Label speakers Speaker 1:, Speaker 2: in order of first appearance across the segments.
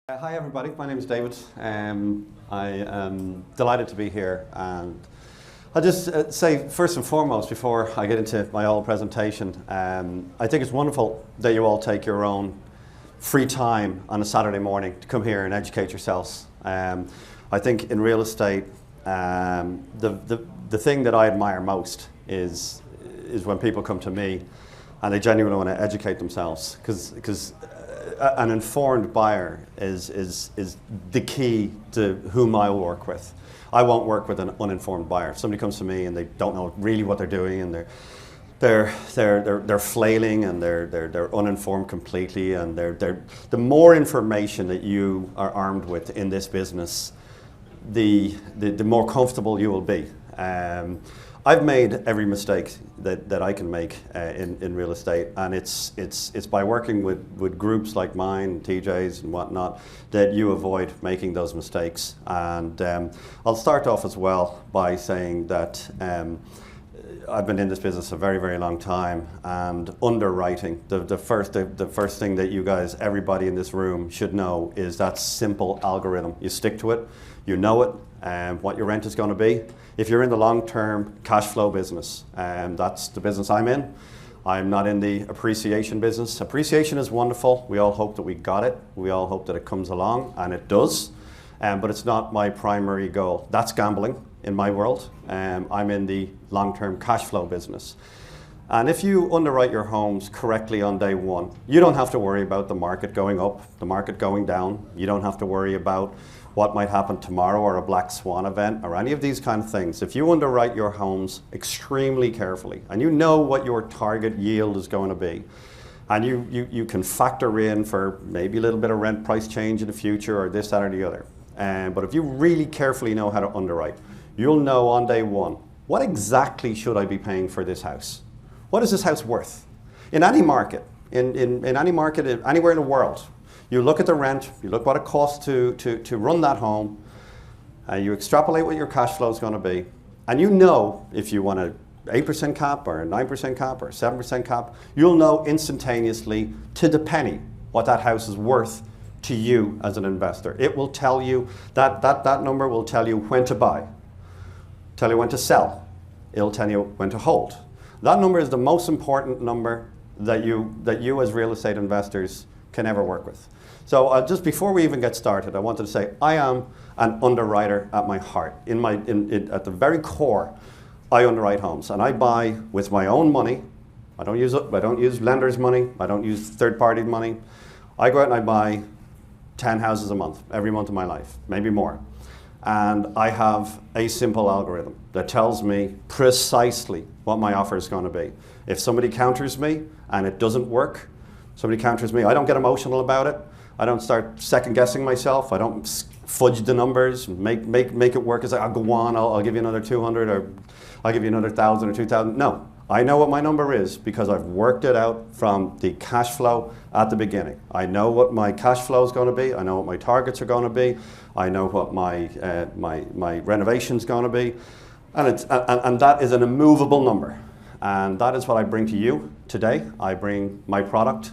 Speaker 1: Hi everybody, my name is David. I am delighted to be here, and I'll just say first and foremost before I get into my whole presentation, I think it's wonderful that you all take your own free time on a Saturday morning to come here and educate yourselves. I think in real estate, the thing that I admire most is when people come to me and they genuinely want to educate themselves, because an informed buyer is the key to whom I will work with. I won't work with an uninformed buyer. If somebody comes to me and they don't know really what they're doing, and they're flailing, and they're uninformed completely, and the more information that you are armed with in this business, the more comfortable you will be. I've made every mistake that I can make in real estate, and it's by working with groups like mine, TJ's and whatnot, that you avoid making those mistakes. And I'll start off as well by saying that I've been in this business a very, very long time, and underwriting, the first thing that you guys, everybody in this room should know is that simple algorithm. You stick to it, you know it, what your rent is going to be. If you're in the long-term cash flow business, that's the business I'm in. I'm not in the appreciation business. Appreciation is wonderful. We all hope that we got it. We all hope that it comes along, and it does. But it's not my primary goal. That's gambling in my world. I'm in the long-term cash flow business. And if you underwrite your homes correctly on day one, you don't have to worry about the market going up, the market going down. You don't have to worry about what might happen tomorrow, or a black swan event, or any of these kind of things. If you underwrite your homes extremely carefully, and you know what your target yield is going to be, and you can factor in for maybe a little bit of rent price change in the future, or this, that, or the other. But if you really carefully know how to underwrite, you'll know on day one, what exactly should I be paying for this house? What is this house worth? In any market, in any market, anywhere in the world, you look at the rent, you look what it costs to run that home, you extrapolate what your cash flow is going to be, and you know if you want an 8% cap or a 9% cap or a 7% cap, you'll know instantaneously to the penny what that house is worth to you as an investor. It will tell you, that number will tell you when to buy, tell you when to sell, it'll tell you when to hold. That number is the most important number that you as real estate investors can ever work with. So just before we even get started, I wanted to say I am an underwriter at my heart. At the very core, I underwrite homes, and I buy with my own money. I don't use lenders' money. I don't use third-party money. I go out and I buy 10 houses a month, every month of my life, maybe more. And I have a simple algorithm that tells me precisely what my offer is going to be. If somebody counters me and it doesn't work, somebody counters me, I don't get emotional about it. I don't start second guessing myself. I don't fudge the numbers, make it work. It's like, I'll go on, I'll give you another 200, or I'll give you another 1,000 or 2,000. No, I know what my number is because I've worked it out from the cash flow at the beginning. I know what my cash flow is going to be. I know what my targets are going to be. I know what my renovation is going to be. And that is an immovable number. And that is what I bring to you today. I bring my product.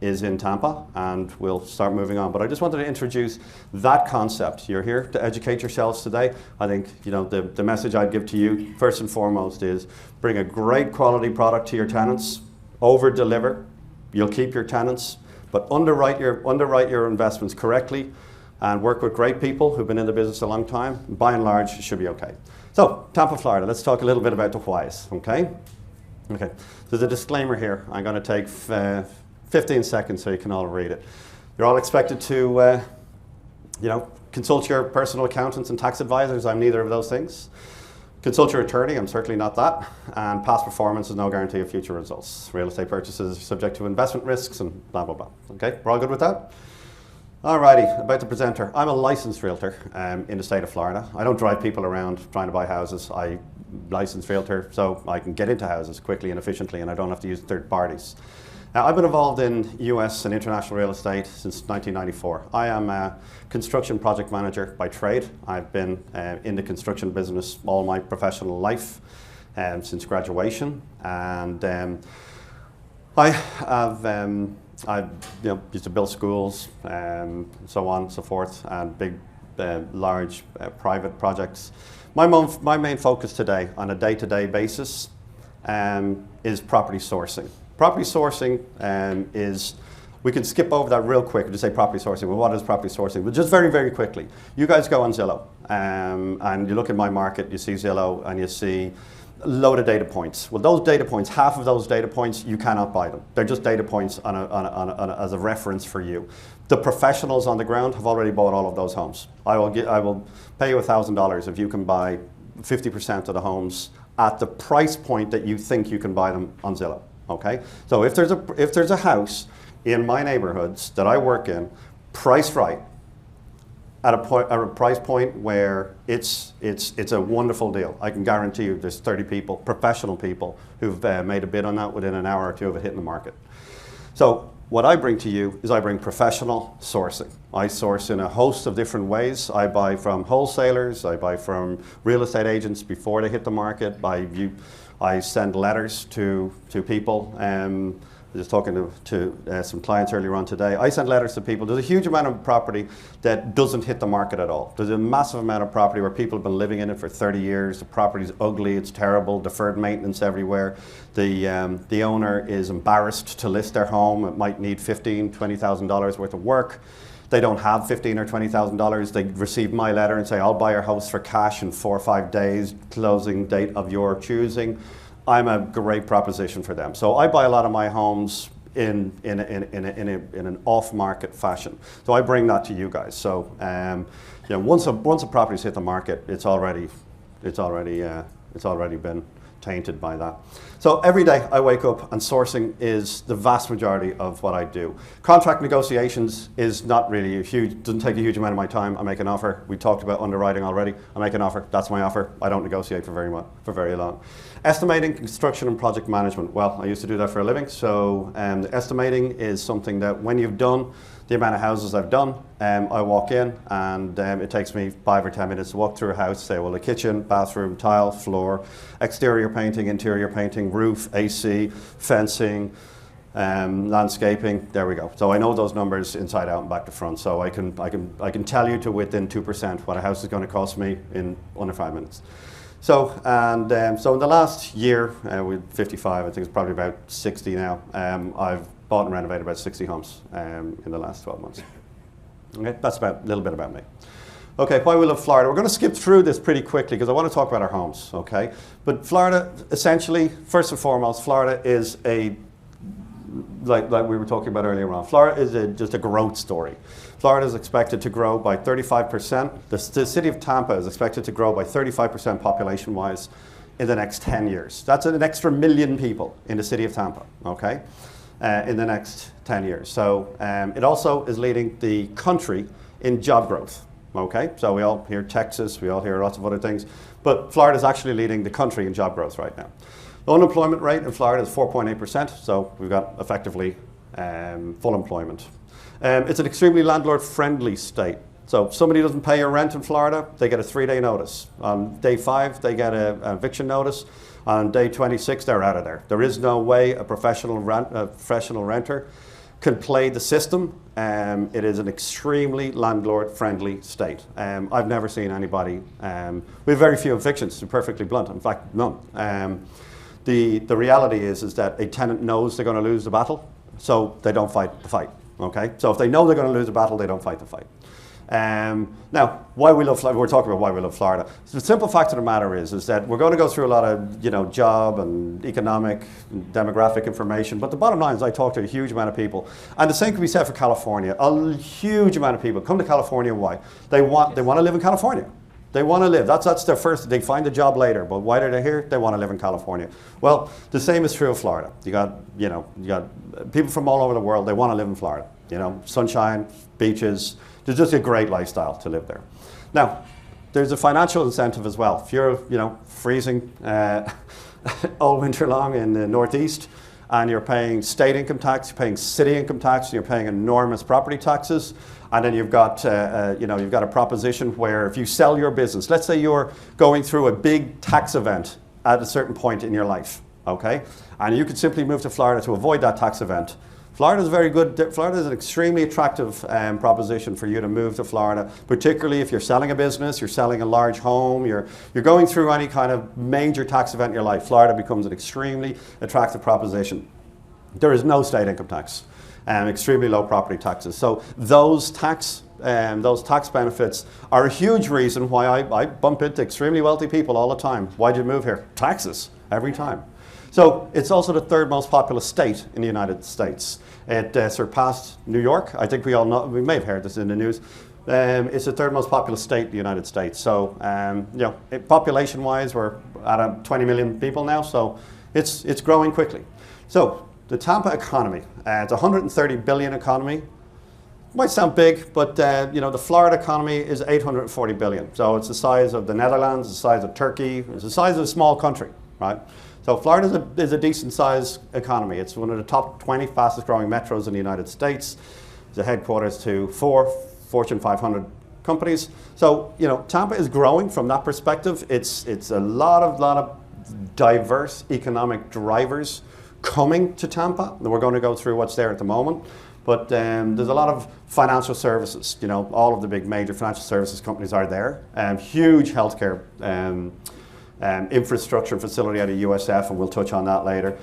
Speaker 1: Is in Tampa, and we'll start moving on. But I just wanted to introduce that concept. You're here to educate yourselves today. I think the message I'd give to you first and foremost is bring a great quality product to your tenants, over deliver. You'll keep your tenants, but underwrite your investments correctly, and work with great people who've been in the business a long time. By and large, it should be okay. So Tampa, Florida. Let's talk a little bit about the whys. Okay. Okay, there's a disclaimer here. I'm going to take 15 seconds so you can all read it. You're all expected to, consult your personal accountants and tax advisors. I'm neither of those things. Consult your attorney. I'm certainly not that. And past performance is no guarantee of future results. Real estate purchases are subject to investment risks and blah, blah, blah. Okay, we're all good with that? Alrighty, about the presenter. I'm a licensed realtor in the state of Florida. I don't drive people around trying to buy houses. I'm licensed realtor, so I can get into houses quickly and efficiently, and I don't have to use third parties. I've been involved in US and international real estate since 1994. I am a construction project manager by trade. I've been in the construction business all my professional life since graduation, and I have used to build schools, so on and so forth, and big, large private projects. My main focus today on a day-to-day basis is property sourcing. Property sourcing is, we can skip over that real quick and just say property sourcing. Well, what is property sourcing? But just very, very quickly, you guys go on Zillow and you look at my market, you see Zillow and you see a load of data points. Well, those data points, half of those data points, you cannot buy them. They're just data points as a reference for you. The professionals on the ground have already bought all of those homes. I will pay you $1,000 if you can buy 50% of the homes at the price point that you think you can buy them on Zillow. Okay, so if there's a house in my neighborhoods that I work in, priced right, at a price point where it's a wonderful deal, I can guarantee you there's 30 people, professional people, who've made a bid on that within an hour or two of it hitting the market. So what I bring to you is I bring professional sourcing. I source in a host of different ways. I buy from wholesalers, I buy from real estate agents before they hit the market. I send letters to people. I was just talking to some clients earlier on today. I send letters to people. There's a huge amount of property that doesn't hit the market at all. There's a massive amount of property where people have been living in it for 30 years. The property's ugly, it's terrible, deferred maintenance everywhere. The owner is embarrassed to list their home. It might need $15,000, $20,000 worth of work. They don't have $15,000 or $20,000. They receive my letter and say, I'll buy your house for cash in 4 or 5 days, closing date of your choosing. I'm a great proposition for them. So I buy a lot of my homes in an off-market fashion. So I bring that to you guys. So once a property's hit the market, it's already been tainted by that. So every day I wake up and sourcing is the vast majority of what I do. Contract negotiations is not really doesn't take a huge amount of my time. I make an offer. We talked about underwriting already. I make an offer, that's my offer. I don't negotiate for very long. Estimating, construction and project management. Well, I used to do that for a living. So estimating is something that when you've done the amount of houses I've done, I walk in and it takes me 5 or 10 minutes to walk through a house, say, well, the kitchen, bathroom, tile, floor, exterior painting, interior painting, roof, AC, fencing, landscaping, there we go. So I know those numbers inside out and back to front. So I can tell you to within 2% what a house is going to cost me in under 5 minutes. So so in the last year, with 55, I think it's probably about 60 now, I've bought and renovated about 60 homes in the last 12 months. Okay, that's a little bit about me. Okay, why we love Florida. We're going to skip through this pretty quickly because I want to talk about our homes, okay? But Florida, essentially, first and foremost, Florida is like we were talking about earlier on, Florida is just a growth story. Florida is expected to grow by 35%. The city of Tampa is expected to grow by 35% population-wise in the next 10 years. That's an extra 1 million people in the city of Tampa, okay? In the next 10 years. So it also is leading the country in job growth, okay? So we all hear Texas, we all hear lots of other things, but Florida is actually leading the country in job growth right now. The unemployment rate in Florida is 4.8%, so we've got effectively full employment. It's an extremely landlord-friendly state. So if somebody doesn't pay your rent in Florida, they get a 3-day notice. On day 5, they get an eviction notice. On day 26, they're out of there. There is no way a professional renter can play the system. It is an extremely landlord-friendly state. I've never seen anybody. We have very few evictions, to be perfectly blunt. In fact, none. The reality is that a tenant knows they're going to lose the battle, so they don't fight the fight. Okay, so if they know they're going to lose the battle, they don't fight the fight. Now, why we love Florida, we're talking about why we love Florida. So the simple fact of the matter is that we're going to go through a lot of job and economic and demographic information, but the bottom line is I talk to a huge amount of people, and the same can be said for California. A huge amount of people come to California. Why? They want to live in California. They want to live. That's their first. They find a job later, but why are they here? They want to live in California. Well, the same is true of Florida. You got people from all over the world. They want to live in Florida. Sunshine, beaches. There's just a great lifestyle to live there. Now, there's a financial incentive as well. If you're freezing all winter long in the Northeast, and you're paying state income tax, you're paying city income tax, you're paying enormous property taxes, and then you've got you've got a proposition where if you sell your business, let's say you're going through a big tax event at a certain point in your life, okay, and you could simply move to Florida to avoid that tax event. Florida is very good. Florida is an extremely attractive proposition for you to move to Florida, particularly if you're selling a business, you're selling a large home, you're going through any kind of major tax event in your life. Florida becomes an extremely attractive proposition. There is no state income tax, extremely low property taxes. So those tax benefits are a huge reason why I bump into extremely wealthy people all the time. Why'd you move here? Taxes, every time. So it's also the third most populous state in the United States. It surpassed New York. I think we all know, we may have heard this in the news. It's the third most populous state in the United States. So, population-wise, we're at 20 million people now, so it's growing quickly. So the Tampa economy, it's a $130 billion economy. Might sound big, but the Florida economy is $840 billion. So it's the size of the Netherlands, the size of Turkey, it's the size of a small country, right? So Florida is a decent sized economy. It's one of the top 20 fastest growing metros in the United States. It's the headquarters to 4 Fortune 500 companies. So, Tampa is growing from that perspective. It's a lot of diverse economic drivers coming to Tampa. And we're going to go through what's there at the moment. But there's a lot of financial services. All of the big major financial services companies are there. Huge healthcare infrastructure facility out of USF, and we'll touch on that later.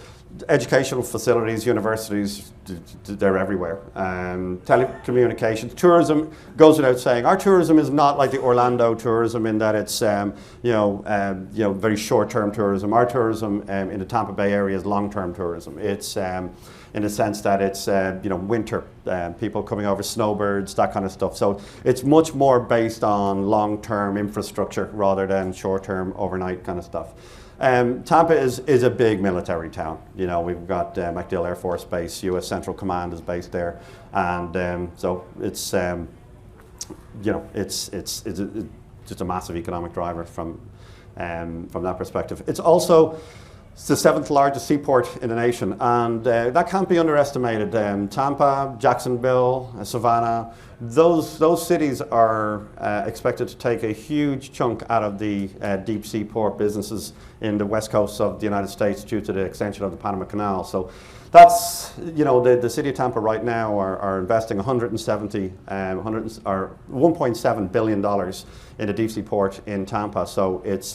Speaker 1: Educational facilities, universities, they're everywhere. Telecommunications, tourism goes without saying. Our tourism is not like the Orlando tourism in that it's very short-term tourism. Our tourism in the Tampa Bay area is long-term tourism. It's in the sense that it's winter, people coming over, snowbirds, that kind of stuff. So it's much more based on long-term infrastructure rather than short-term overnight kind of stuff. Tampa is a big military town. We've got MacDill Air Force Base, U.S. Central Command is based there, and so it's just a massive economic driver from that perspective. It's the 7th largest seaport in the nation, and that can't be underestimated. Tampa, Jacksonville, Savannah, those cities are expected to take a huge chunk out of the deep sea port businesses in the west coast of the United States due to the extension of the Panama Canal. So that's, the city of Tampa right now are investing $1.7 billion in a deep sea port in Tampa. So it's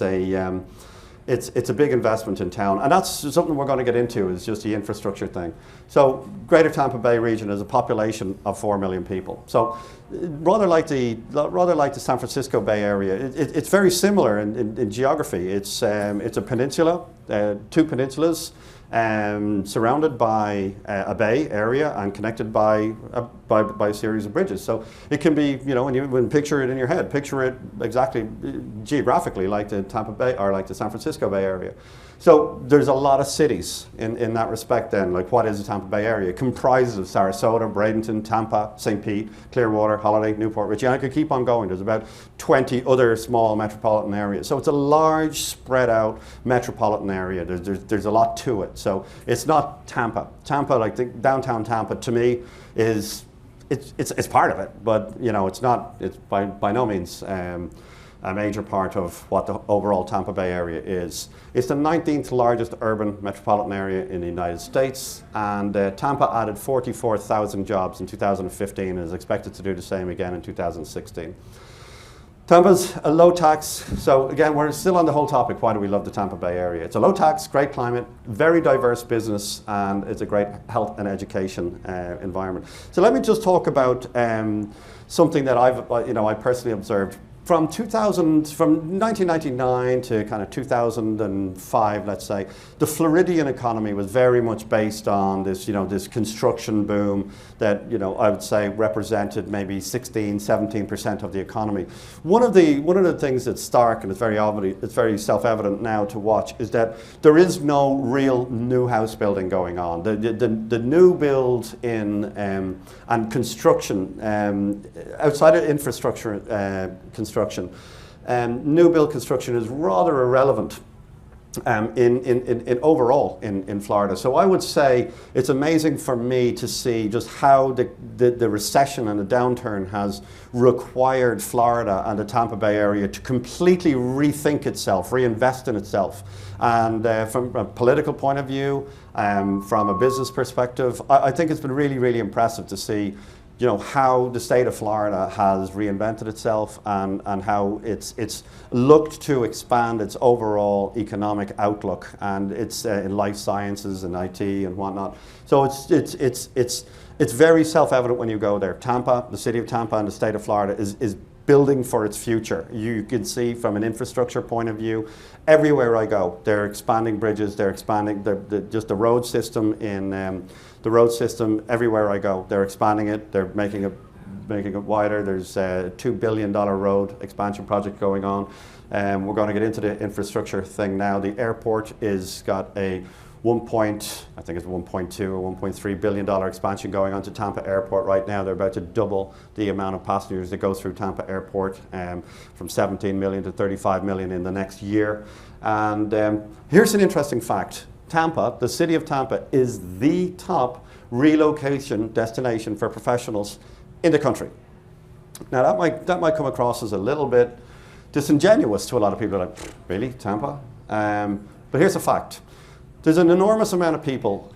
Speaker 1: a big investment in town, and that's something we're going to get into, is just the infrastructure thing. So Greater Tampa Bay region is a population of 4 million people. So rather like the San Francisco Bay Area, it's very similar in geography. It's a peninsula, 2 peninsulas, surrounded by a bay area and connected by a series of bridges. So it can be, when you picture it in your head, picture it exactly geographically like the Tampa Bay or like the San Francisco Bay Area. So there's a lot of cities in that respect then. Like, what is the Tampa Bay area? It comprises of Sarasota, Bradenton, Tampa, St. Pete, Clearwater, Holiday, Newport Richie, and I could keep on going. There's about 20 other small metropolitan areas. So it's a large, spread out metropolitan area. There's a lot to it. So it's not Tampa. Tampa, like the downtown Tampa, to me is it's part of it, but it's not. It's by no means a major part of what the overall Tampa Bay area is. It's the 19th largest urban metropolitan area in the United States, and Tampa added 44,000 jobs in 2015 and is expected to do the same again in 2016. Tampa's a low tax, so again, we're still on the whole topic, why do we love the Tampa Bay area? It's a low tax, great climate, very diverse business, and it's a great health and education environment. So let me just talk about something that I personally observed. From 1999 to kind of 2005, let's say, the Floridian economy was very much based on this, this construction boom that, I would say represented maybe 16-17% of the economy. One of the things that's stark, and it's very self-evident now to watch, is that there is no real new house building going on. The new build and construction outside of infrastructure construction. New build construction is rather irrelevant in overall in Florida. So I would say it's amazing for me to see just how the recession and the downturn has required Florida and the Tampa Bay area to completely rethink itself, reinvest in itself. And from a political point of view, from a business perspective, I think it's been really, really impressive to see how the state of Florida has reinvented itself and how it's looked to expand its overall economic outlook, and it's in life sciences and IT and whatnot. So it's very self-evident when you go there. Tampa, the city of Tampa and the state of Florida is building for its future. You can see from an infrastructure point of view, everywhere I go, they're expanding bridges, they're expanding just the road system the road system everywhere I go. They're expanding it, they're making it wider. There's a $2 billion road expansion project going on. We're going to get into the infrastructure thing now. The airport is got a I think it's 1.2 or $1.3 billion expansion going on to Tampa Airport right now. They're about to double the amount of passengers that go through Tampa Airport from 17 million to 35 million in the next year. And here's an interesting fact. Tampa, the city of Tampa, is the top relocation destination for professionals in the country. Now that might come across as a little bit disingenuous to a lot of people. Like, really, Tampa? But here's a fact. There's an enormous amount of people.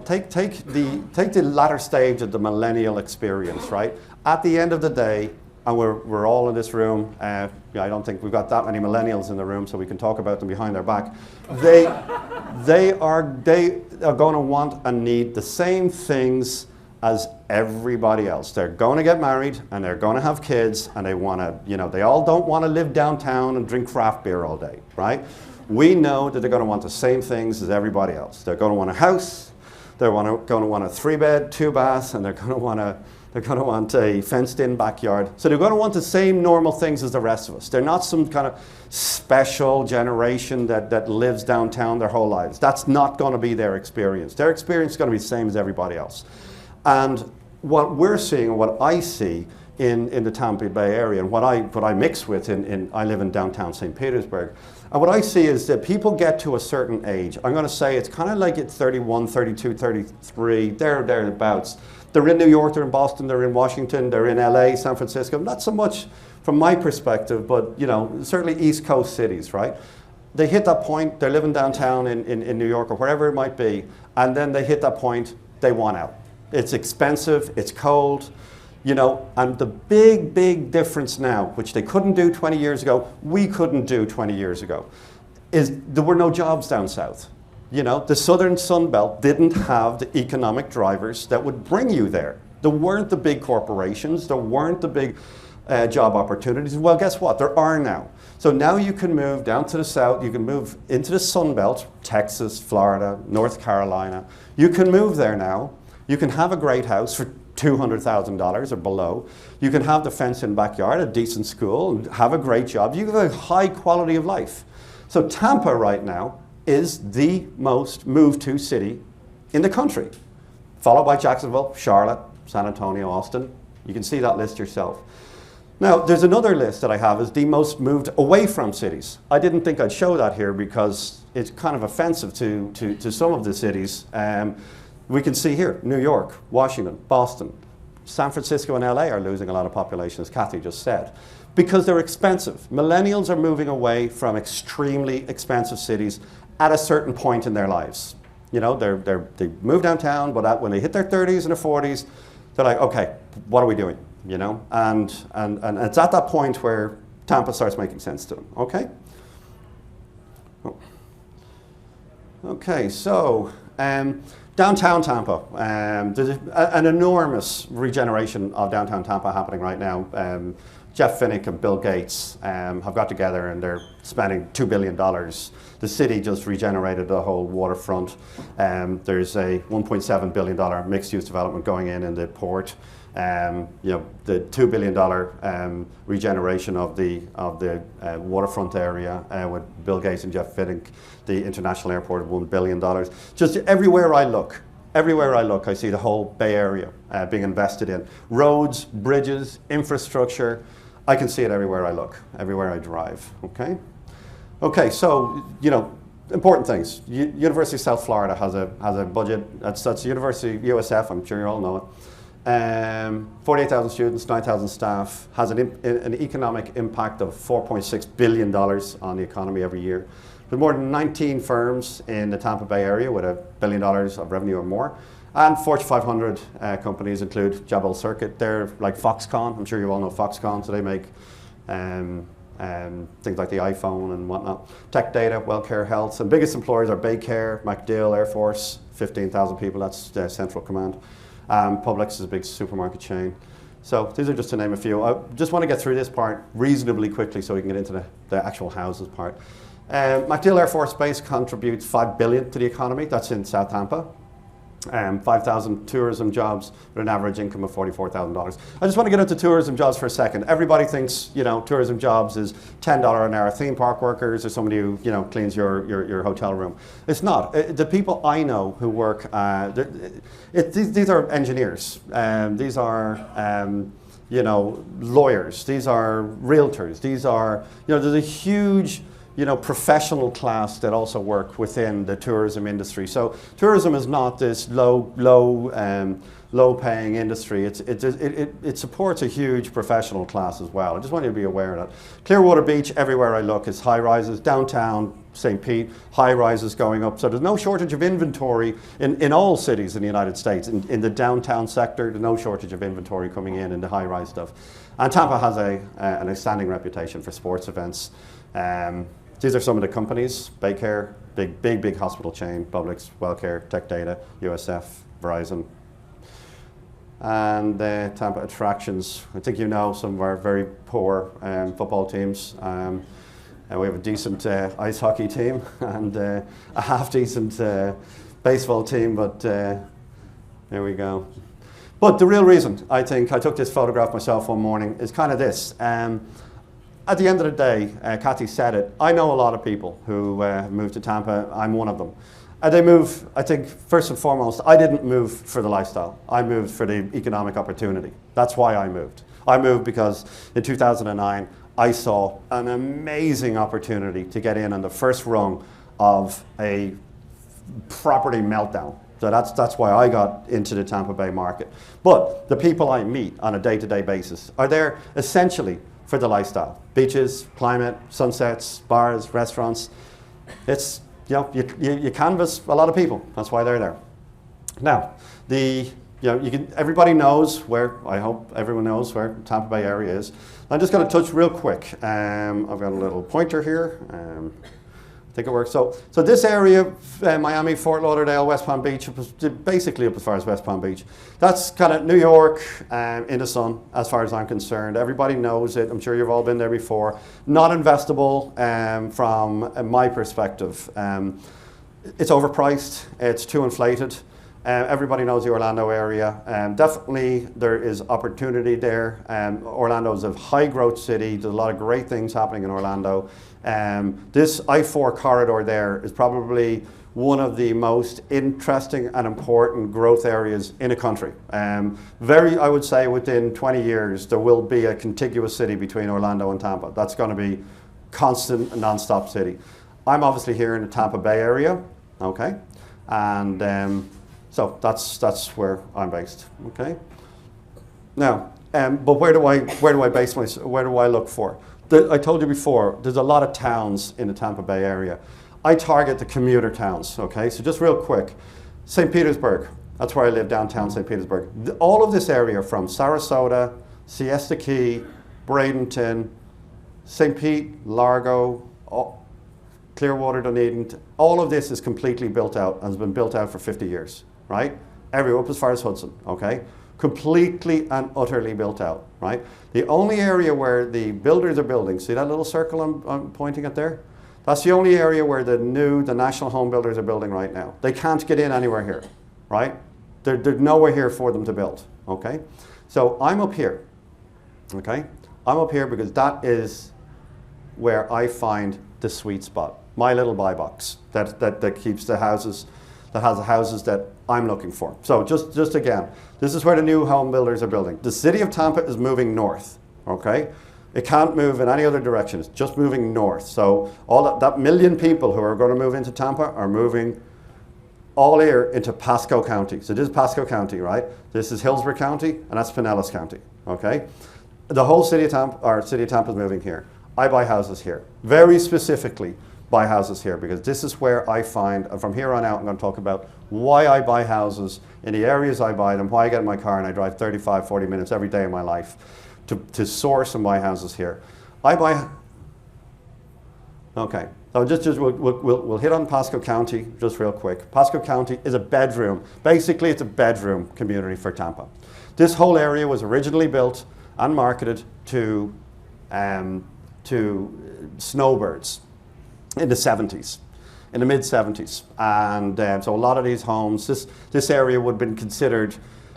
Speaker 1: Take the latter stage of the millennial experience, right? At the end of the day, and we're all in this room. I don't think we've got that many millennials in the room, so we can talk about them behind their back. They are going to want and need the same things as everybody else. They're going to get married and they're going to have kids, and they want to, they all don't want to live downtown and drink craft beer all day, right? We know that they're going to want the same things as everybody else. They're going to want a house, they're going to want a 3-bed, 2-bath, and they're going to want a fenced-in backyard. So they're going to want the same normal things as the rest of us. They're not some kind of special generation that lives downtown their whole lives. That's not going to be their experience. Their experience is going to be the same as everybody else. And what we're seeing, what I see in the Tampa Bay area, and what I mix with I live in downtown St. Petersburg, and what I see is that people get to a certain age. I'm going to say it's kind of like at 31, 32, 33, thereabouts. They're in New York, they're in Boston, they're in Washington, they're in LA, San Francisco. Not so much from my perspective, but certainly East Coast cities, right? They hit that point, they're living downtown in New York or wherever it might be, and then they hit that point, they want out. It's expensive, it's cold, and the big difference now, which they couldn't do 20 years ago, we couldn't do 20 years ago, is there were no jobs down south. The southern Sun Belt didn't have the economic drivers that would bring you there. There weren't the big corporations, there weren't the big job opportunities. Well, guess what? There are now. So now you can move down to the south, you can move into the Sun Belt, Texas, Florida, North Carolina. You can move there now. You can have a great house for $200,000 or below. You can have the fenced-in backyard, a decent school, and have a great job. You have a high quality of life. So Tampa right now is the most moved to city in the country, followed by Jacksonville, Charlotte, San Antonio, Austin. You can see that list yourself. Now, there's another list that I have as the most moved away from cities. I didn't think I'd show that here because it's kind of offensive to some of the cities. We can see here, New York, Washington, Boston, San Francisco and LA are losing a lot of population, as Kathy just said, because they're expensive. Millennials are moving away from extremely expensive cities at a certain point in their lives. They move downtown, but when they hit their 30s and their 40s, they're like, okay, what are we doing? And it's at that point where Tampa starts making sense to them, okay? Oh. Okay, so downtown Tampa, there's an enormous regeneration of downtown Tampa happening right now. Jeff Finnick and Bill Gates have got together and they're spending $2 billion. The city just regenerated the whole waterfront. There's a $1.7 billion mixed-use development going in the port. The $2 billion regeneration of the waterfront area with Bill Gates and Jeff Finnick. The international airport of $1 billion. Just everywhere I look, I see the whole Bay Area being invested in. Roads, bridges, infrastructure. I can see it everywhere I look, everywhere I drive, okay? Okay, so, important things. University of South Florida has a budget. That's University USF. I'm sure you all know it. 48,000 students, 9,000 staff, has an economic impact of $4.6 billion on the economy every year. There's more than 19 firms in the Tampa Bay area with $1 billion of revenue or more. And Fortune 500 companies include Jabal Circuit. They're like Foxconn. I'm sure you all know Foxconn. So they make things like the iPhone and whatnot. Tech Data, WellCare Health. And biggest employers are Baycare, MacDill, Air Force, 15,000 people. That's Central Command. Publix is a big supermarket chain. So these are just to name a few. I just want to get through this part reasonably quickly so we can get into the actual houses part. MacDill Air Force Base contributes $5 billion to the economy. That's in South Tampa. 5,000 tourism jobs with an average income of $44,000. I just want to get into tourism jobs for a second. Everybody thinks, tourism jobs is $10 an hour theme park workers or somebody who, cleans your hotel room. It's not. The people I know who work, these are engineers. These are, lawyers. These are realtors. These are, there's a huge professional class that also work within the tourism industry. So tourism is not this low-paying industry. It supports a huge professional class as well. I just want you to be aware of that. Clearwater Beach, everywhere I look, is high-rises. Downtown St. Pete, high-rises going up. So there's no shortage of inventory in all cities in the United States. In the downtown sector, there's no shortage of inventory coming in the high-rise stuff. And Tampa has an outstanding reputation for sports events. These are some of the companies: Baycare, big hospital chain; Publix, WellCare, Tech Data, USF, Verizon, and Tampa Attractions. I think you know some of our very poor football teams. And we have a decent ice hockey team and a half-decent baseball team, but there we go. But the real reason I think I took this photograph myself one morning is kind of this. At the end of the day, Kathy said it, I know a lot of people who moved to Tampa. I'm one of them. They move, I think, first and foremost, I didn't move for the lifestyle. I moved for the economic opportunity. That's why I moved. I moved because in 2009, I saw an amazing opportunity to get in on the first rung of a property meltdown. So that's why I got into the Tampa Bay market. But the people I meet on a day-to-day basis are there essentially for the lifestyle. Beaches, climate, sunsets, bars, restaurants. It's, you canvass a lot of people. That's why they're there. Now, everybody knows where, I hope everyone knows where Tampa Bay area is. I'm just going to touch real quick. I've got a little pointer here. I think it works. So this area, Miami, Fort Lauderdale, West Palm Beach, basically up as far as West Palm Beach. That's kind of New York in the sun, as far as I'm concerned. Everybody knows it. I'm sure you've all been there before. Not investable from my perspective. It's overpriced. It's too inflated. Everybody knows the Orlando area. Definitely there is opportunity there. Orlando is a high growth city. There's a lot of great things happening in Orlando. This I-4 corridor there is probably one of the most interesting and important growth areas in a country. I would say within 20 years, there will be a contiguous city between Orlando and Tampa. That's going to be constant and non-stop city. I'm obviously here in the Tampa Bay area, okay? And so that's where I'm based, okay? Now, but where do I base where do I look for? I told you before, there's a lot of towns in the Tampa Bay area. I target the commuter towns, okay? So just real quick, St. Petersburg, that's where I live, downtown St. Petersburg. All of this area from Sarasota, Siesta Key, Bradenton, St. Pete, Largo, Clearwater, Dunedin, all of this is completely built out and has been built out for 50 years, right? Everywhere up as far as Hudson, okay? Completely and utterly built out, right? The only area where the builders are building, see that little circle I'm pointing at there? That's the only area where the national home builders are building right now. They can't get in anywhere here, right? There's nowhere here for them to build, okay? So I'm up here, okay? I'm up here because that is where I find the sweet spot. My little buy box that keeps the houses, that has the houses that I'm looking for. So just again, this is where the new home builders are building. The city of Tampa is moving north, okay? It can't move in any other direction. It's just moving north. So all that million people who are going to move into Tampa are moving all here into Pasco County. So this is Pasco County, right? This is Hillsborough County, and that's Pinellas County, okay? The whole city of Tampa is moving here. I buy houses here. Very specifically buy houses here, because this is where I find, and from here on out I'm going to talk about why I buy houses in the areas I buy them, why I get in my car and I drive 35, 40 minutes every day of my life to source and buy houses here. Okay, so we'll hit on Pasco County just real quick. Pasco County is a bedroom. Basically, it's a bedroom community for Tampa. This whole area was originally built and marketed to snowbirds in the 70s, in the mid 70s. And so a lot of these homes, this area would have been considered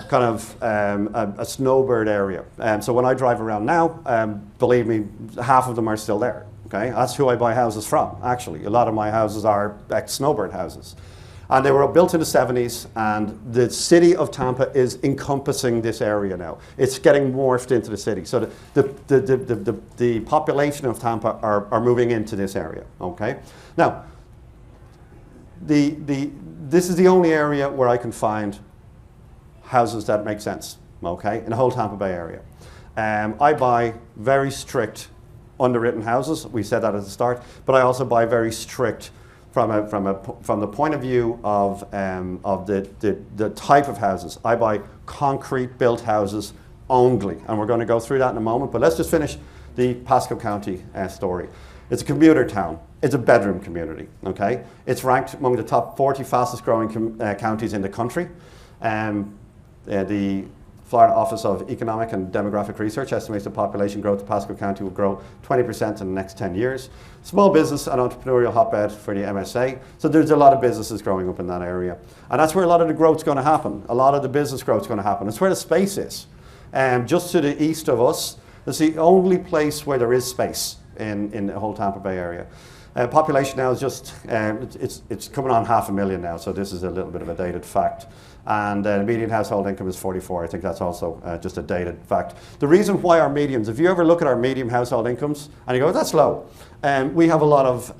Speaker 1: kind of a snowbird area. So when I drive around now, believe me, half of them are still there. Okay, that's who I buy houses from, actually. A lot of my houses are ex-snowbird houses. And they were built in the 70s, and the city of Tampa is encompassing this area now. It's getting morphed into the city. So the population of Tampa are moving into this area, okay? Now, this is the only area where I can find houses that make sense, okay, in the whole Tampa Bay area. I buy very strict underwritten houses. We said that at the start, but I also buy very strict from the point of view of the type of houses. I buy concrete built houses only, and we're going to go through that in a moment. But let's just finish the Pasco County story. It's a commuter town. It's a bedroom community. Okay, it's ranked among the top 40 fastest growing counties in the country. The Florida Office of Economic and Demographic Research estimates the population growth of Pasco County will grow 20% in the next 10 years. Small business and entrepreneurial hotbed for the MSA. So there's a lot of businesses growing up in that area. And that's where a lot of the growth is going to happen. A lot of the business growth is going to happen. It's where the space is. Just to the east of us, it's the only place where there is space in the whole Tampa Bay area. Population now is just, it's coming on 500,000 now, so this is a little bit of a dated fact. And the median household income is 44. I think that's also just a dated fact. The reason why our medians, if you ever look at our median household incomes and you go, that's low, we have a lot of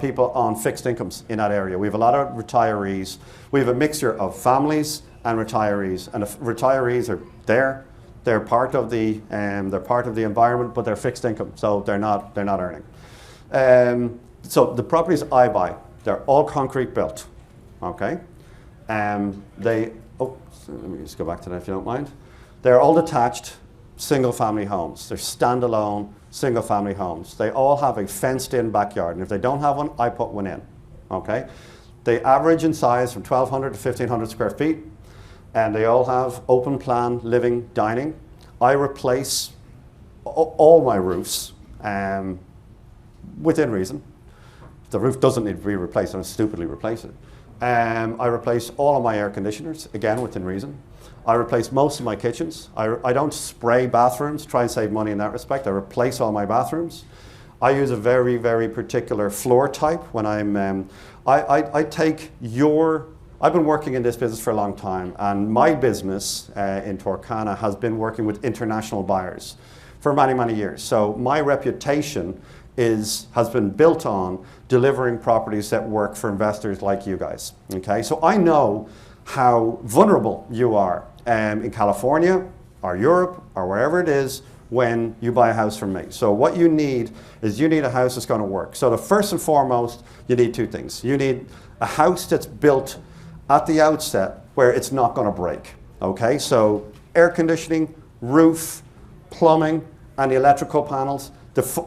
Speaker 1: people on fixed incomes in that area. We have a lot of retirees. We have a mixture of families and retirees, and the retirees are there. They're part of the environment, but they're fixed income, so they're not earning. So the properties I buy, they're all concrete built. Okay. Let me just go back to that if you don't mind. They're all detached single-family homes. They're standalone single-family homes. They all have a fenced-in backyard, and if they don't have one, I put one in. Okay? They average in size from 1,200 to 1,500 square feet, and they all have open-plan living, dining. I replace all my roofs within reason. If the roof doesn't need to be replaced, I stupidly replace it. I replace all of my air conditioners, again within reason. I replace most of my kitchens. I don't spray bathrooms, try and save money in that respect. I replace all my bathrooms. I use a very, very particular floor type when I'm, I've been working in this business for a long time, and my business in Torcana has been working with international buyers for many, many years. So my reputation has been built on delivering properties that work for investors like you guys. Okay, so I know how vulnerable you are in California or Europe or wherever it is when you buy a house from me. So what you need is a house that's going to work. So the first and foremost, you need two things. You need a house that's built at the outset where it's not going to break. Okay, so air conditioning, roof, plumbing, and the electrical panels.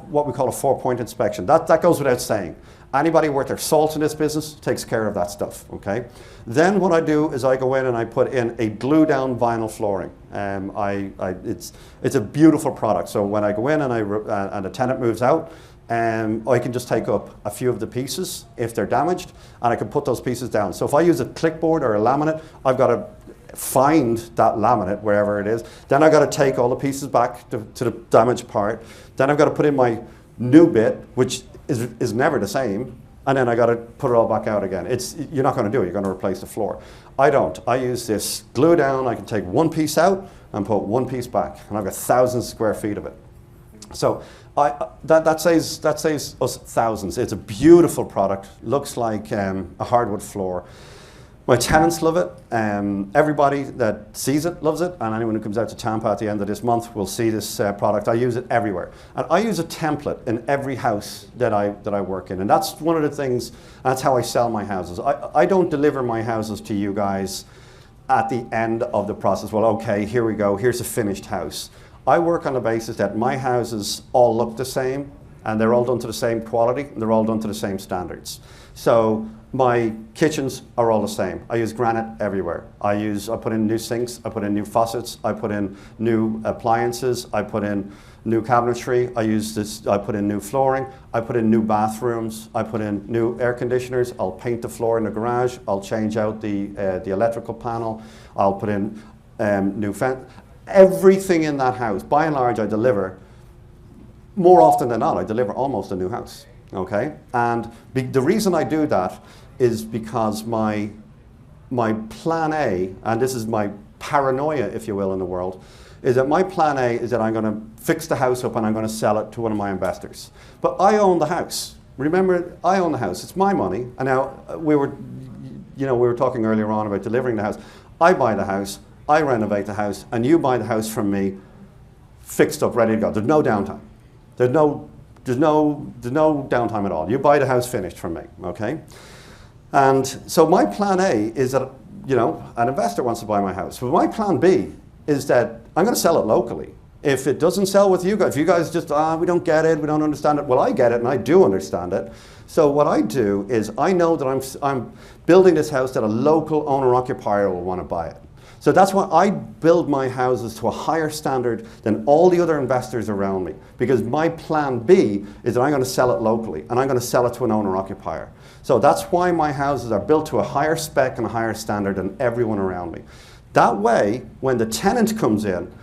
Speaker 1: What we call a 4-point inspection. That goes without saying. Anybody worth their salt in this business takes care of that stuff, okay? Then what I do is I go in and I put in a glue-down vinyl flooring. It's a beautiful product. So when I go in and the tenant moves out, I can just take up a few of the pieces if they're damaged, and I can put those pieces down. So if I use a clipboard or a laminate, I've got to find that laminate wherever it is. Then I've got to take all the pieces back to the damaged part. Then I've got to put in my new bit, which is never the same. and then I got to put it all back out again. You're not going to do it. You're going to replace the floor. I don't. I use this glue down. I can take one piece out and put one piece back, and I've got thousands of square feet of it. So that saves us thousands. It's a beautiful product. Looks like a hardwood floor. My tenants love it. Everybody that sees it loves it, and anyone who comes out to Tampa at the end of this month will see this product. I use it everywhere, and I use a template in every house that I work in, and that's one of the things. That's how I sell my houses. I don't deliver my houses to you guys at the end of the process. Well, okay, here we go. Here's a finished house. I work on the basis that my houses all look the same, and they're all done to the same quality, and they're all done to the same standards. So my kitchens are all the same. I use granite everywhere. I put in new sinks, I put in new faucets, I put in new appliances, I put in new cabinetry, I put in new flooring, I put in new bathrooms, I put in new air conditioners, I'll paint the floor in the garage, I'll change out the electrical panel, I'll put in new fence. Everything in that house, by and large, I deliver. More often than not, I deliver almost a new house. Okay, and the reason I do that is because my plan A, and this is my paranoia, if you will, in the world, is that my plan A is that I'm going to fix the house up and I'm going to sell it to one of my investors. But I own the house. Remember, I own the house. It's my money. And now we were talking earlier on about delivering the house. I buy the house, I renovate the house, and you buy the house from me, fixed up, ready to go. There's no downtime. There's no downtime at all. You buy the house finished from me, okay? And so my plan A is that, an investor wants to buy my house. But my plan B is that I'm going to sell it locally. If it doesn't sell with you guys, if you guys just, we don't get it, we don't understand it, well, I get it and I do understand it. So what I do is I know that I'm building this house that a local owner-occupier will want to buy it. So that's why I build my houses to a higher standard than all the other investors around me. Because my plan B is that I'm going to sell it locally and I'm going to sell it to an owner-occupier. So that's why my houses are built to a higher spec and a higher standard than everyone around me. That way, when the tenant comes in,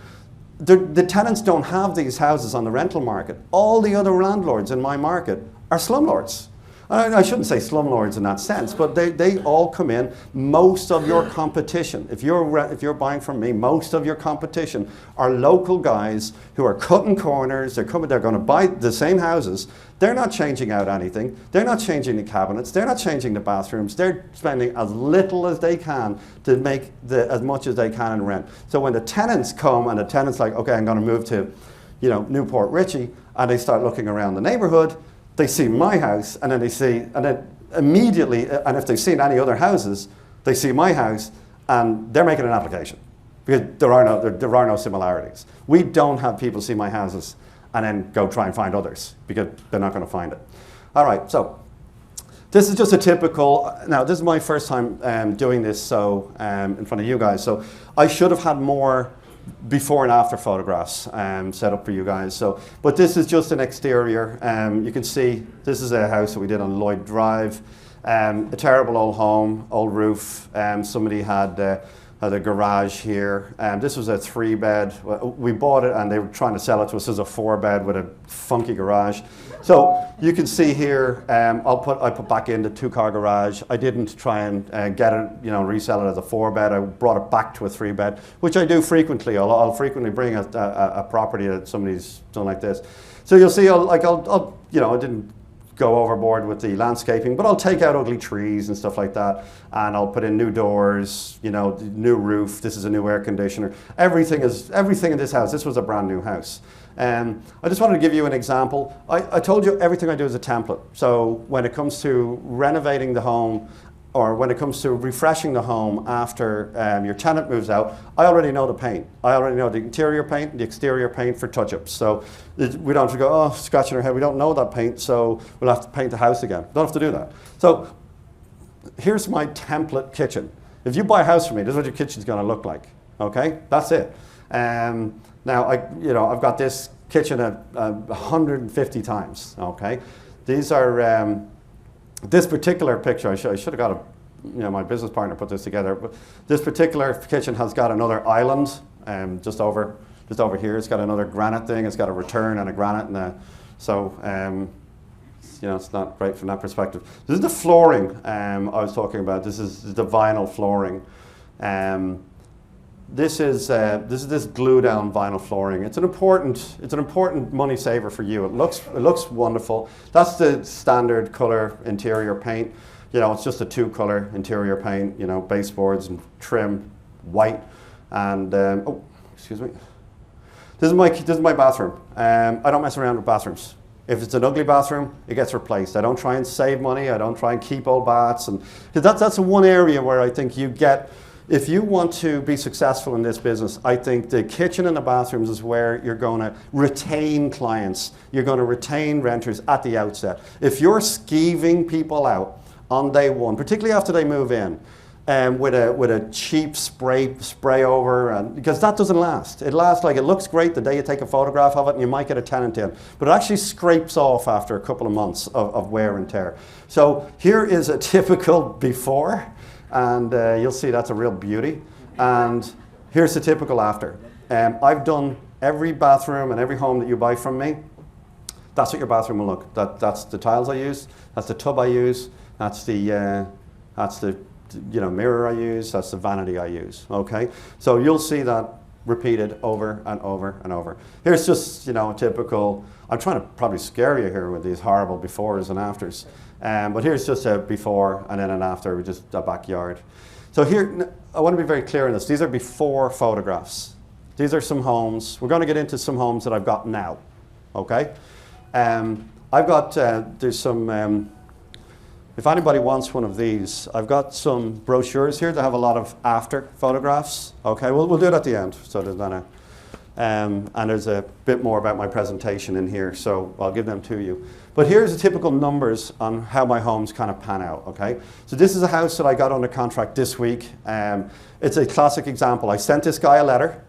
Speaker 1: the tenants don't have these houses on the rental market. All the other landlords in my market are slumlords. I shouldn't say slumlords in that sense, but they all come in. Most of your competition, if you're buying from me, most of your competition are local guys who are cutting corners. They're going to buy the same houses. They're not changing out anything. They're not changing the cabinets. They're not changing the bathrooms. They're spending as little as they can to make as much as they can in rent. So when the tenants come and the tenant's like, okay, I'm going to move to, Newport Richie, and they start looking around the neighborhood, they see my house, and then immediately, and if they've seen any other houses, they see my house, and they're making an application because there are no similarities. We don't have people see my houses and then go try and find others because they're not going to find it. All right, so this is just a typical. Now this is my first time doing this, so in front of you guys. So I should have had more before and after photographs set up for you guys. So, but this is just an exterior. You can see this is a house that we did on Lloyd Drive. A terrible old home, old roof. Somebody had a garage here. This was a 3-bed. We bought it and they were trying to sell it to us as a 4-bed with a funky garage. So you can see here, I put back in the 2-car garage. I didn't try and get it, resell it as a 4-bed. I brought it back to a 3-bed, which I do frequently. I'll frequently bring a property that somebody's done like this. So you'll see, I didn't go overboard with the landscaping, but I'll take out ugly trees and stuff like that, and I'll put in new doors, new roof. This is a new air conditioner. Everything in this house. This was a brand new house. I just wanted to give you an example. I told you everything I do is a template. So when it comes to renovating the home, or when it comes to refreshing the home after your tenant moves out, I already know the paint. I already know the interior paint and the exterior paint for touch-ups. So we don't have to go, scratching our head, we don't know that paint, so we'll have to paint the house again. Don't have to do that. So here's my template kitchen. If you buy a house from me, this is what your kitchen's gonna look like, okay? That's it. Now, I've got this kitchen 150 times, okay? These are, this particular picture, I should have got my business partner put this together, but this particular kitchen has got another island just over here. It's got another granite thing. It's got a return and a granite, and it's not great from that perspective. This is the flooring I was talking about. This is the vinyl flooring. This is this glue down vinyl flooring. It's an important money saver for you. It looks wonderful. That's the standard color interior paint. It's just a 2-color interior paint. Baseboards and trim, white, and oh, excuse me. This is my bathroom. I don't mess around with bathrooms. If it's an ugly bathroom, it gets replaced. I don't try and save money. I don't try and keep old baths, and that's the one area where I think you get. If you want to be successful in this business, I think the kitchen and the bathrooms is where you're going to retain clients. You're going to retain renters at the outset. If you're skeeving people out on day one, particularly after they move in, with a cheap spray over, and because that doesn't last. It lasts it looks great the day you take a photograph of it, and you might get a tenant in, but it actually scrapes off after a couple of months of wear and tear. So here is a typical before. And you'll see that's a real beauty. And here's the typical after. I've done every bathroom and every home that you buy from me. That's what your bathroom will look. That's the tiles I use. That's the tub I use. That's the mirror I use. That's the vanity I use. Okay. So you'll see that repeated over and over and over. Here's just a typical. I'm trying to probably scare you here with these horrible befores and afters. But here's just a before and then an after, just a backyard. So here, I want to be very clear on this. These are before photographs. These are some homes. We're going to get into some homes that I've got now, okay? I've got, there's some, if anybody wants one of these, I've got some brochures here that have a lot of after photographs, okay? We'll do it at the end, so there's not a, and there's a bit more about my presentation in here, so I'll give them to you. But here's the typical numbers on how my homes kind of pan out, okay? So this is a house that I got under contract this week. It's a classic example. I sent this guy a letter,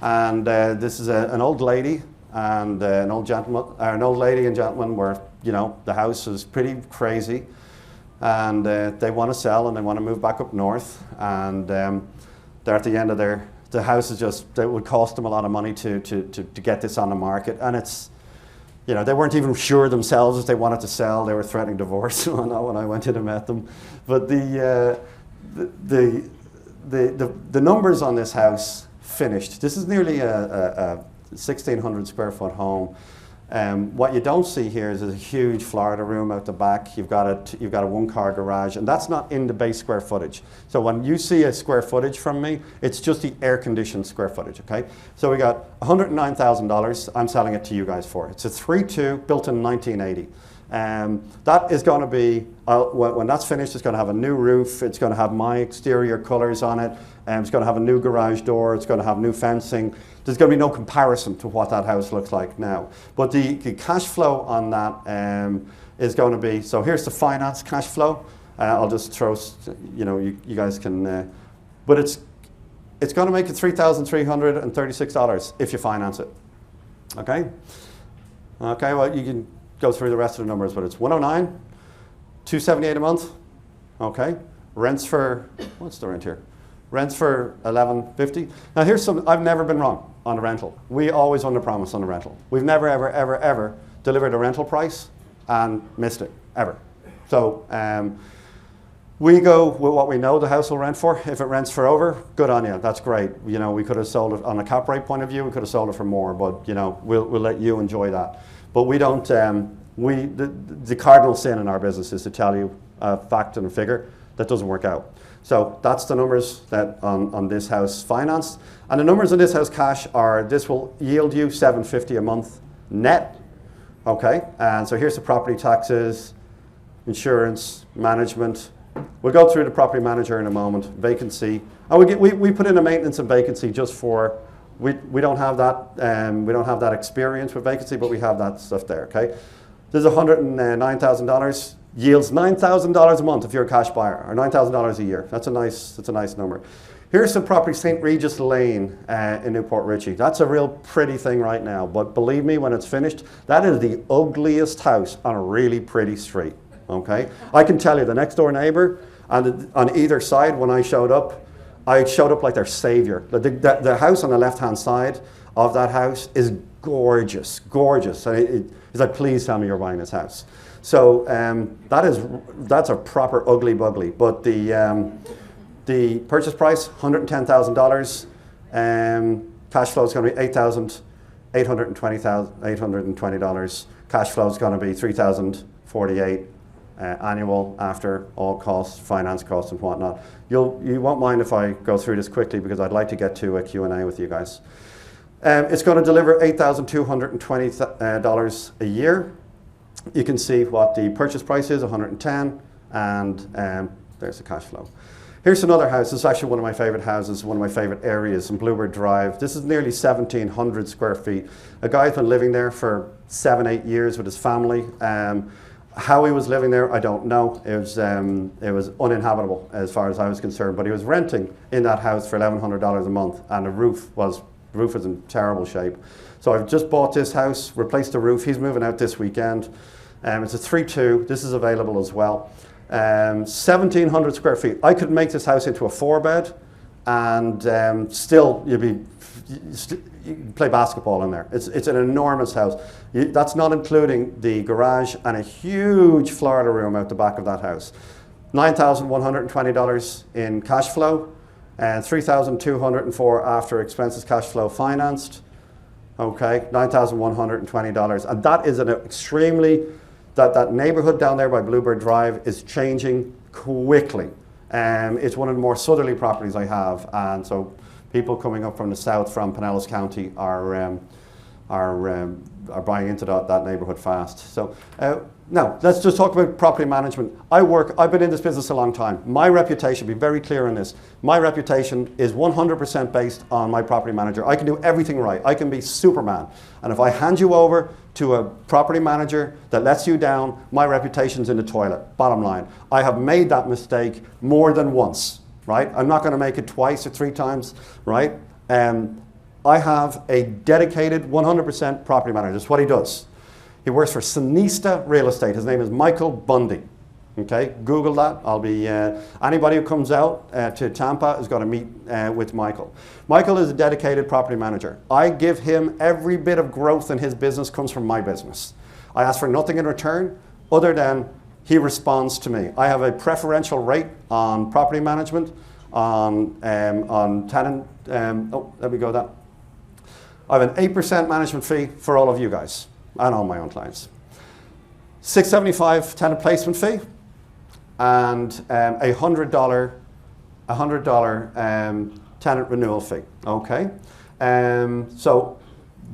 Speaker 1: and this is an old lady and an old lady and gentleman where, the house is pretty crazy, and they want to sell and they want to move back up north, and they're at the end of the house is just, it would cost them a lot of money to get this on the market, and it's, they weren't even sure themselves if they wanted to sell. They were threatening divorce when I went in and met them. But the numbers on this house finished. This is nearly a 1,600 square foot home. What you don't see here is a huge Florida room out the back. You've got a 1-car garage, and that's not in the base square footage. So when you see a square footage from me, it's just the air-conditioned square footage, okay? So we got $109,000. I'm selling it to you guys for. It's a 3.2 built in 1980. That is going to be, when that's finished, it's going to have a new roof. It's going to have my exterior colors on it. It's going to have a new garage door. It's going to have new fencing. There's going to be no comparison to what that house looks like now. But the cash flow on that is going to be, so here's the finance cash flow. I'll just throw, you guys can, but it's going to make it $3,336 if you finance it. Okay? Okay, well, you can go through the rest of the numbers, but it's 109, 278 a month. Okay? Rents for, what's the rent here? Rents for $1,150. Now here's some, I've never been wrong on a rental. We always underpromise on a rental. We've never, ever, ever, ever delivered a rental price and missed it, ever. So we go with what we know the house will rent for. If it rents for over, good on you, that's great. We could have sold it on a cap rate point of view, we could have sold it for more, but we'll let you enjoy that. But we don't, the cardinal sin in our business is to tell you a fact and a figure that doesn't work out. So that's the numbers that on this house financed. And the numbers on this house cash are, this will yield you $750 a month net. Okay, and so here's the property taxes, insurance, management. We'll go through the property manager in a moment, vacancy. And we put in a maintenance and vacancy just for, we don't have that experience with vacancy, but we have that stuff there, okay? There's $109,000. Yields $9,000 a month if you're a cash buyer, or $9,000 a year. That's a nice number. Here's some property, St. Regis Lane in Newport Richey. That's a real pretty thing right now, but believe me, when it's finished, that is the ugliest house on a really pretty street, okay? I can tell you the next door neighbor, on either side when I showed up like their savior. The house on the left-hand side of that house is gorgeous, gorgeous. And he's like, please tell me you're buying this house. So that's a proper ugly bugly. But the purchase price, $110,000. Cash flow is going to be $820. Cash flow is going to be $3,048 annual after all costs, finance costs and whatnot. You won't mind if I go through this quickly because I'd like to get to a Q&A with you guys. It's going to deliver $8,220 a year. You can see what the purchase price is, 110, and there's the cash flow. Here's another house. This is actually one of my favorite houses, one of my favorite areas in Bluebird Drive. This is nearly 1,700 square feet. A guy's been living there for 7-8 years with his family. How he was living there, I don't know. It was uninhabitable as far as I was concerned, but he was renting in that house for $1,100 a month, and the roof was in terrible shape. So I've just bought this house, replaced the roof. He's moving out this weekend. It's a 3-2. This is available as well. 1,700 square feet. I could make this house into a 4-bed, and still you can play basketball in there. It's an enormous house. That's not including the garage and a huge Florida room out the back of that house. $9,120 in cash flow, and $3,204 after expenses, cash flow financed. Okay, $9,120, and that is an extremely, that neighborhood down there by Bluebird Drive is changing quickly. It's one of the more southerly properties I have, and so people coming up from the south, from Pinellas County, are buying into that neighborhood fast. So now let's just talk about property management. I've been in this business a long time. My reputation, be very clear on this, my reputation is 100% based on my property manager. I can do everything right. I can be Superman. And if I hand you over to a property manager that lets you down, my reputation's in the toilet, bottom line. I have made that mistake more than once, right? I'm not gonna make it twice or 3 times, right? I have a dedicated 100% property manager. That's what he does. He works for Sinista Real Estate. His name is Michael Bundy. Okay, Google that. Anybody who comes out to Tampa is going to meet with Michael. Michael is a dedicated property manager. I give him every bit of growth in his business comes from my business. I ask for nothing in return other than he responds to me. I have a preferential rate on property management, on tenant. Let me go that. I have an 8% management fee for all of you guys and all my own clients. $675 tenant placement fee, and a $100 tenant renewal fee. Okay, so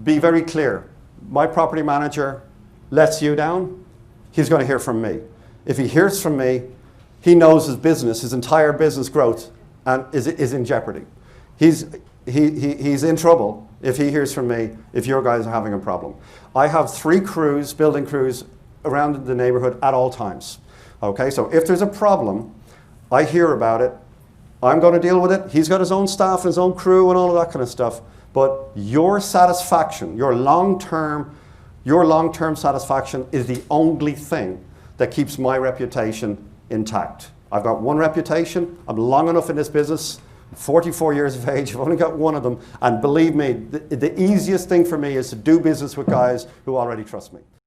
Speaker 1: be very clear. My property manager lets you down, he's going to hear from me. If he hears from me, he knows his business, his entire business growth, and is in jeopardy. He's in trouble if he hears from me, if your guys are having a problem. I have 3 crews, building crews, around the neighborhood at all times. Okay, so if there's a problem, I hear about it, I'm going to deal with it. He's got his own staff and his own crew and all of that kind of stuff. But your satisfaction, your long-term satisfaction is the only thing that keeps my reputation intact. I've got one reputation. I'm long enough in this business. 44 years of age, I've only got one of them, and believe me, the easiest thing for me is to do business with guys who already trust me.